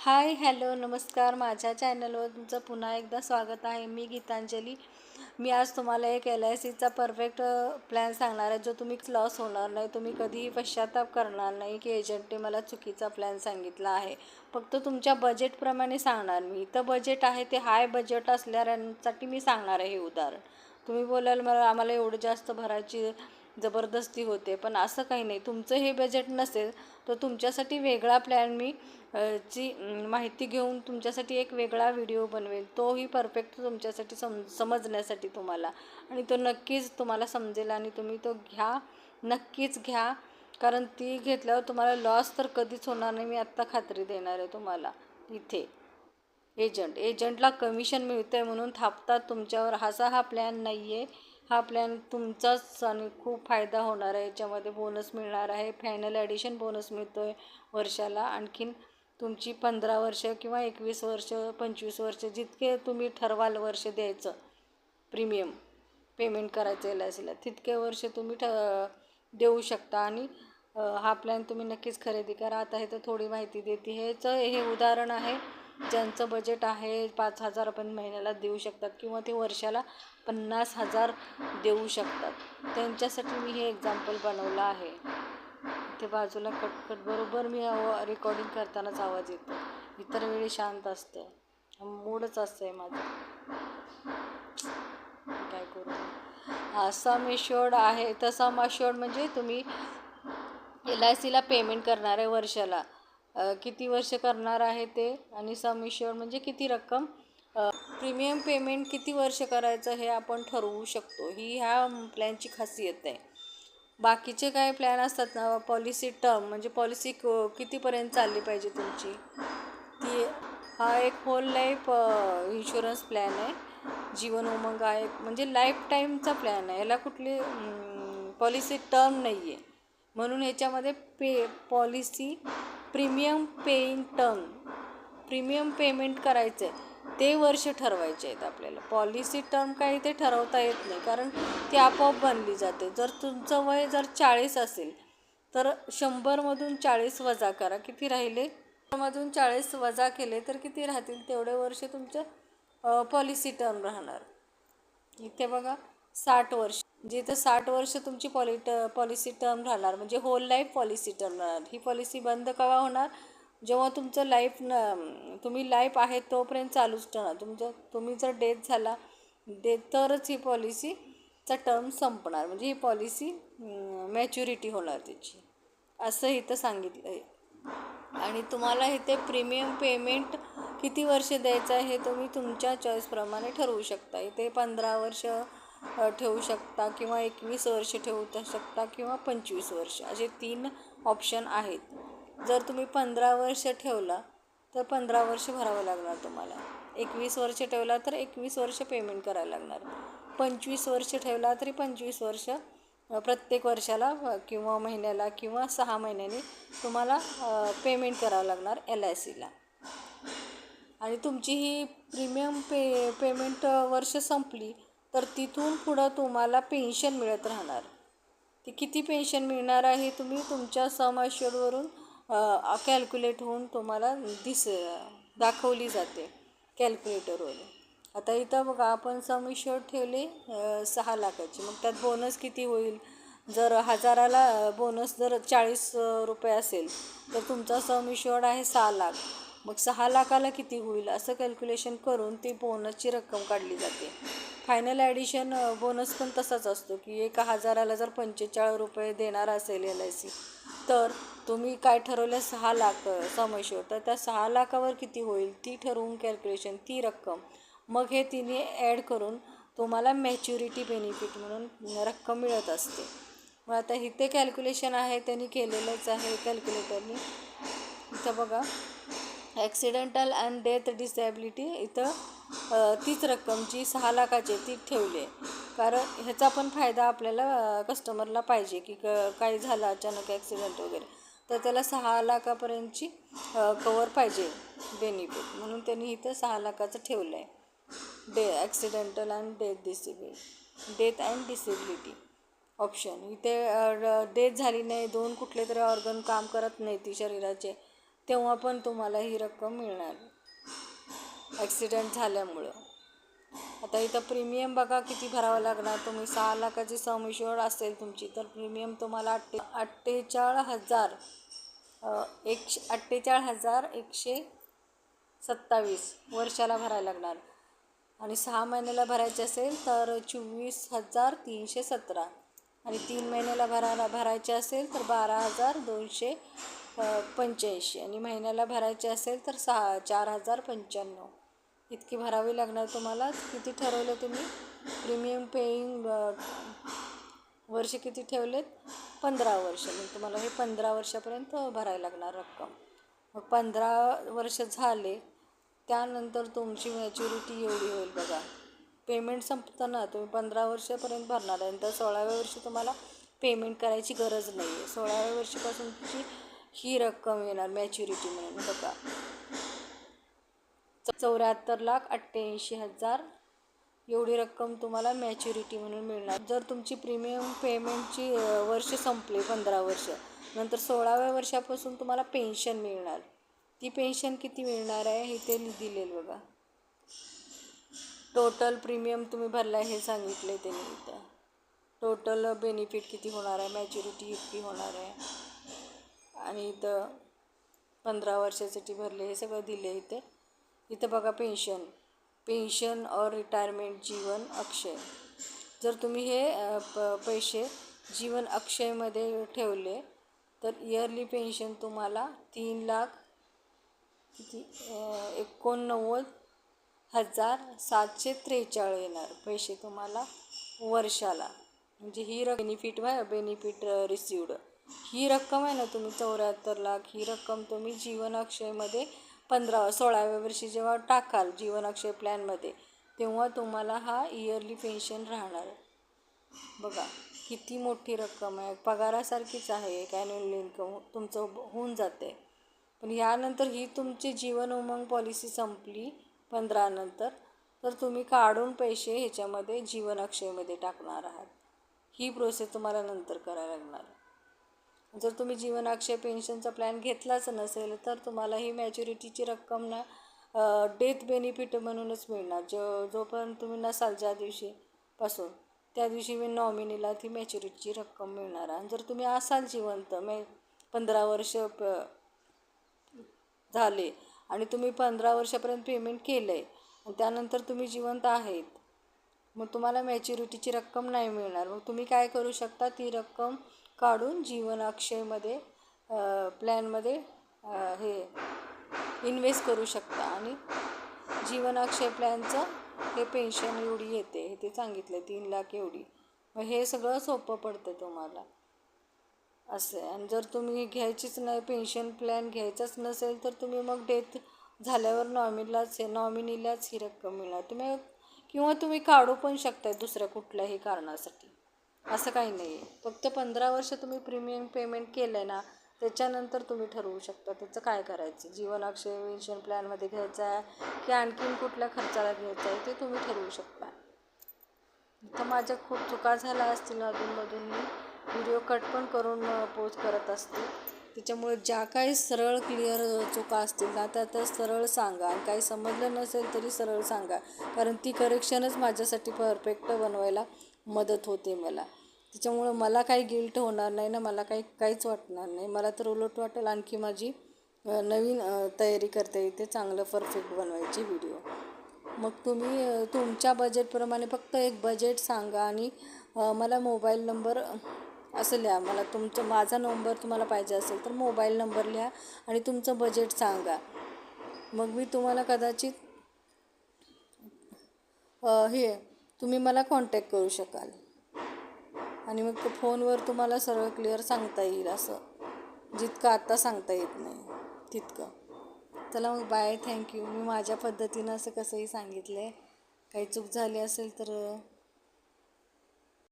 Hi hello नमस्कार. माझ्या चॅनलवर तुमचं पुन्हा एकदा स्वागत आहे. मी गीतांजली. मी आज तुम्हाला एक LICचा परफेक्ट प्लॅन सांगणार आहे, जो तुम्ही लॉस होणार नाही, तुम्ही कधीही पश्चाताप करणार नाही की एजंटने मला चुकीचा प्लॅन सांगितला आहे. फक्त तुमच्या बजेटप्रमाणे सांगणार मी. इथं बजेट आहे ते हाय बजेट असणाऱ्यांसाठी मी सांगणार आहे हे उदाहरण. तुम्ही बोलाल मला आम्हाला एवढं जास्त भरायची जबरदस्ती होते, पण असं काही नाही. तुमचं हे बजेट नसेल तर तुमच्यासाठी वेगळा प्लॅन मी ची माहिती घेऊन तुमच्यासाठी एक वेगळा व्हिडिओ बनवेल. तोही परफेक्ट तुमच्यासाठी समजण्यासाठी तुम्हाला, आणि तो नक्कीच तुम्हाला समजेल आणि तुम्ही तो घ्या, नक्कीच घ्या. कारण ती घेतल्यावर तुम्हाला लॉस तर कधीच होणार नाही, मी आत्ता खात्री देणार आहे तुम्हाला. इथे एजंटला कमिशन मिळतं आहे म्हणून थापतात तुमच्यावर, हा प्लॅन नाही आहे. हा प्लॅन तुमचाच आणि खूप फायदा होणार आहे. याच्यामध्ये बोनस मिळणार आहे, फायनल ॲडिशन बोनस मिळतो आहे वर्षाला. आणखीन तुमची 15 वर्ष किंवा 21 वर्ष 25 वर्ष जितके तुम्ही ठरवाल वर्ष द्यायचं प्रीमियम पेमेंट करायचं LICला, तितके वर्ष तुम्ही देऊ शकता. आणि हा प्लॅन तुम्ही नक्कीच खरेदी करा. आता हे तर थोडी माहिती देते. हे उदाहरण आहे ज्यांचं बजेट आहे 5,000 पण महिन्याला देऊ शकतात किंवा ते वर्षाला 50,000 देऊ शकतात. त्यांच्यासाठी मी हे एक्झाम्पल बनवलं आहे. ते बाजूला कटकट बरोबर मी रेकॉर्डिंग करतानाच आवाज येतो. इतर वेळी शांत असतं, मूडच असतं आहे माझं, काय करू. सम एश्युअर्ड आहे. तर सम अश्युअर्ड म्हणजे तुम्ही LICला पेमेंट करणार आहे वर्षाला, किती वर्ष करणार आहे ते. आणि सम एश्युअर्ड म्हणजे किती रक्कम प्रीमियम पेमेंट किती वर्ष करायचं हे आपण ठरवू शकतो. ही ह्या प्लॅनची खासियत आहे. बाकीचे काय प्लॅन असतात ना, पॉलिसी टर्म म्हणजे पॉलिसी कितीपर्यंत चालली पाहिजे तुमची ती. हा एक होल लाईफ इन्शुरन्स प्लॅन आहे. जीवन उमंग आहे म्हणजे लाईफ टाईमचा प्लॅन आहे. याला कुठली पॉलिसी टर्म नाही आहे, म्हणून ह्याच्यामध्ये policy premium paying term, premium payment करायचं आहे ते वर्ष ठरवायचे आहेत आपल्याला. पॉलिसी टर्म काही ते ठरवता येत नाही, कारण ती आपोआप बनली जाते. जर तुमचं वय 40 असेल तर 100मधून 40 वजा करा, किती राहिले. 100मधून 40 वजा केले तर किती राहतील, तेवढे वर्ष तुमचं पॉलिसी टर्म राहणार. इथे बघा 60 वर्ष, जिथं 60 वर्ष तुमची पॉलिसी टर्म राहणार म्हणजे होल लाईफ पॉलिसी टर्म राहणार. ही पॉलिसी बंद केव्हा होणार, जेव्हा तुमचं तुम्ही लाईफ आहे तोपर्यंत चालूच ठेवणार. तुम्ही जर डेथ झाला तरच ही पॉलिसीचा टर्म संपणार, म्हणजे ही पॉलिसी मॅच्युरिटी होणार त्याची, असं इथं सांगितलं आहे. आणि तुम्हाला इथे प्रीमियम पेमेंट किती वर्ष द्यायचं आहे हे तुम्ही तुमच्या चॉईसप्रमाणे ठरवू शकता. इथे 15 वर्ष ठेवू शकता किंवा 21 वर्ष ठेवू शकता किंवा 25 वर्ष, असे 3 ऑप्शन आहेत. जर तुम्ही 15 वर्ष ठेवला तर 15 वर्ष भरावं लागणार तुम्हाला. 21 वर्ष ठेवला तर 21 वर्ष पेमेंट करायला लागणार. 25 वर्ष ठेवला तरी 25 वर्ष प्रत्येक वर्षाला किंवा महिन्याला किंवा 6 महिन्यांनी तुम्हाला पेमेंट करावं लागणार LICला. आणि तुमची ही प्रीमियम पेमेंट वर्ष संपली तर तिथून पुढं तुम्हाला पेन्शन मिळत राहणार. ती किती पेन्शन मिळणार आहे तुम्ही तुमच्या सम अश्युअर्डवरून कॅल्क्युलेट होऊन तुम्हाला दाखवली जाते कॅल्क्युलेटरवरून. आता इथं बघा आपण सम अश्युअर्ड ठेवले 6 लाखाची, मग त्यात बोनस किती होईल. जर 1000ला बोनस जर 40 रुपये असेल तर तुमचा सम अश्युअर्ड आहे 6 लाख, मग 6 लाखाला किती होईल असं कॅल्क्युलेशन करून ती बोनसची रक्कम काढली जाते. फायनल ॲडिशन बोनस पण तसाच असतो की 1000ला जर 45 रुपये देणार असेल LIC तर तुम्ही काय ठरवलं 6 लाख सम अश्युअर्ड, तर त्या 6 लाखावर किती होईल ती ठरवून कॅल्क्युलेशन ती रक्कम, मग हे तिने ॲड करून तुम्हाला मॅच्युरिटी बेनिफिट म्हणून रक्कम मिळत असते. मग आता इथे कॅल्क्युलेशन आहे त्यांनी केलेलंच आहे कॅल्क्युलेटरनी. इथं बघा ॲक्सिडेंटल अँड डेथ डिसेबिलिटी, इथं तीच रक्कम जी 6 लाखाची ती ठेवली आहे. कारण ह्याचा पण फायदा आपल्याला कस्टमरला पाहिजे की काही झालं अचानक ॲक्सिडेंट वगैरे तर त्याला 6 लाखापर्यंतची कवर पाहिजे बेनिफिट, म्हणून त्यांनी इथं 6 लाखाचं ठेवलं आहे. Accidental and death and disability option. इथे डेथ झाली नाही, 2 कुठले तरी ऑर्गन काम करत नाही ती शरीराचे, तेव्हा पण तुम्हाला ही रक्कम मिळणार ॲक्सिडेंट झाल्यामुळं. आता इथं प्रीमियम बघा किती भरावं लागणार. तुम्ही 6 लाखाची सम इश्युर्ड असेल तुमची, तर प्रीमियम तुम्हाला 48,127 वर्षाला भरायला लागणार. आणि 6 महिन्याला भरायचे असेल तर 24,317. आणि 3 महिन्याला भरायचे असेल तर 12,285. आणि महिन्याला भरायचे असेल तर 4,095 इतकी भरावी लागणार तुम्हाला. किती ठरवलं तुम्ही प्रीमियम पेईंग वर्ष किती ठेवलेत? 15 वर्ष. मग तुम्हाला हे 15 वर्षापर्यंत भरायला लागणार रक्कम. मग 15 वर्ष झाले त्यानंतर तुमची मॅच्युरिटी एवढी होईल बघा. पेमेंट संपताना तुम्ही 15 वर्षापर्यंत भरणार आहे, नंतर 16व्या वर्षी तुम्हाला पेमेंट करायची गरज नाही आहे. 16व्या वर्षीपासून तुमची ही रक्कम येणार मॅच्युरिटी म्हणून बघा. 74,88,000 एवढी रक्कम तुम्हाला मॅच्युरिटी म्हणून मिळणार. जर तुमची प्रीमियम पेमेंटची वर्ष संपले 15 वर्ष, नंतर 16व्या वर्षापासून तुम्हाला पेन्शन मिळणार. ती पेन्शन किती मिळणार आहे हे ते दिलेलं बघा. टोटल प्रीमियम तुम्ही भरला आहे हे सांगितले त्यांनी इथं. टोटल बेनिफिट किती होणार आहे, मॅच्युरिटी इतकी होणार आहे. आणि इथं 15 वर्षासाठी भरले हे सगळं दिले इथे. इथं बघा पेन्शन और रिटायरमेंट जीवन अक्षय. जर तुम्ही हे पैसे जीवन अक्षयमध्ये ठेवले तर इयरली पेन्शन तुम्हाला 3,89,743 येणार पैसे तुम्हाला वर्षाला. म्हणजे ही बेनिफिट रिसिवड ही रक्कम आहे ना तुम्ही 74 लाख, ही रक्कम तुम्ही जीवन अक्षयमध्ये 16व्या वर्षी जेव्हा टाकाल जीवन अक्षय प्लॅनमध्ये, तेव्हा तुम्हाला हा इयरली पेन्शन राहणार. बघा किती मोठी रक्कम आहे. पगारासारखीच आहे. एक ॲन्युअल इन्कम तुमचं होऊन जाते. पण यानंतर ही तुमची जीवन उमंग पॉलिसी संपली 15 नंतर, तर तुम्ही काढून पैसे ह्याच्यामध्ये जीवन अक्षयमध्ये टाकणार आहात. ही प्रोसेस तुम्हाला नंतर करायला लागणार. जर तुम्ही जीवन अक्षय पेन्शनचा प्लॅन घेतलाच नसेल तर तुम्हाला ही मॅच्युरिटीची रक्कम ना डेथ बेनिफिट म्हणूनच मिळणार. जोपर्यंत तुम्ही नसाल ज्या दिवशीपासून, त्या दिवशी मी नॉमिनीला ती मॅच्युरिटीची रक्कम मिळणार. आणि जर तुम्ही असाल जिवंत 15 वर्ष झाले आणि तुम्ही 15 वर्षापर्यंत पेमेंट केलं आहे आणि त्यानंतर तुम्ही जिवंत आहेत, मग तुम्हाला मॅच्युरिटीची रक्कम नाही मिळणार. मग तुम्ही काय करू शकता, ती रक्कम काढून जीवन अक्षयमध्ये प्लॅनमध्ये हे इन्व्हेस्ट करू शकता. आणि जीवन अक्षय प्लॅनचं हे पेन्शन एवढी येते हे ते सांगितलं 3 लाख एवढी. मग हे सगळं सोपं पडतं तुम्हाला असं आहे. आणि जर तुम्ही घ्यायचीच नाही, पेन्शन प्लॅन घ्यायचाच नसेल, तर तुम्ही मग डेथ झाल्यावर नॉमिनीलाच ही रक्कम मिळणार. किंवा तुम्ही काढू पण शकता दुसऱ्या कुठल्याही कारणासाठी, असं काही नाही आहे. फक्त 15 वर्ष तुम्ही प्रीमियम पेमेंट केलं आहे ना, त्याच्यानंतर तुम्ही ठरवू शकता त्याचं काय करायचं. जीवन अक्षय पेन्शन प्लॅनमध्ये घ्यायचं आहे की आणखीन कुठल्या खर्चाला घ्यायचं आहे ते तुम्ही ठरवू शकता. तर माझ्या खूप चुका झाल्या असतील, अधूनमधून मी व्हिडिओ कट पण करून पोस्ट करत असते. त्याच्यामुळे ज्या काही सरळ क्लिअर चुका असतील ना त्या सरळ सांगा. आणि काही समजलं नसेल तरी सरळ सांगा, कारण ती करेक्शनच माझ्यासाठी परफेक्ट बनवायला मदत होते मला. त्याच्यामुळं मला काही गिल्ट होणार नाही ना, मला काहीच वाटणार नाही. मला तर उलट वाटेल आणखी माझी नवीन तयारी करता येते चांगलं परफेक्ट बनवायची व्हिडिओ. मग तुम्ही तुमच्या बजेटप्रमाणे फक्त एक बजेट सांगा आणि मला मोबाईल नंबर असं लिहा. माझा नंबर तुम्हाला पाहिजे असेल तर मोबाईल नंबर लिहा आणि तुमचं बजेट सांगा. मग मी तुम्हाला कदाचित तुम्ही मला कॉन्टॅक्ट करू शकाल. आणि मग फोनवर तुम्हाला सरळ क्लिअर सांगता येईल, असं जितकं आत्ता सांगता येत नाही तितकं. चला मग बाय, थँक्यू. मी माझ्या पद्धतीनं असं कसंही सांगितलं आहे. काही चूक झाली असेल तर